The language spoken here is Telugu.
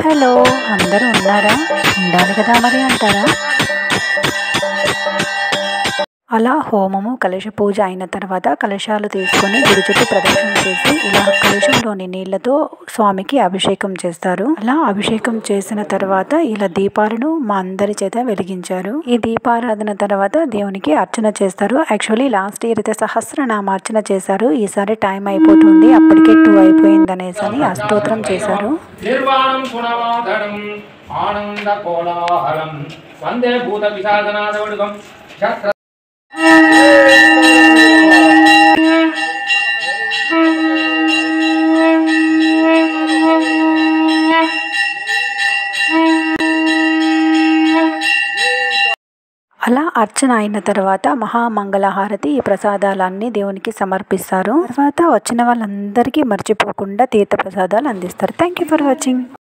హలో! అందరూ ఉన్నారా? ఉండాలి కదా మరి అంటారా? అలా హోమము, కలశ పూజ అయిన తర్వాత కలశాలు తీసుకొని గుడి చుట్టూ ప్రదక్షిణ చేసి ఇలా కలశంలోని నీళ్లతో స్వామికి అభిషేకం చేస్తారు. అలా అభిషేకం చేసిన తర్వాత ఇలా దీపాలను మా అందరి చేత వెలిగించారు. ఈ దీపారాధన తర్వాత దేవునికి అర్చన చేస్తారు. యాక్చువల్లీ లాస్ట్ ఇయర్ అయితే సహస్రనామార్చన చేశారు. ఈసారి టైం అయిపోతుంది, అప్పటికే 2 అయిపోయింది అనేసి అని అష్టోత్తరం చేశారు. నిర్వాణం గుణవాధరం ఆనంద కోలాహలం వందే భూత విశాదనాదవడుగం శస్త్ర అలా అర్చన అయిన తర్వాత మహామంగళహారతి ఈ ప్రసాదాలన్నీ దేవునికి సమర్పిస్తారు. తర్వాత వచ్చిన వాళ్ళందరికీ మర్చిపోకుండా తీర్థ ప్రసాదాలు అందిస్తారు. Thank you for watching.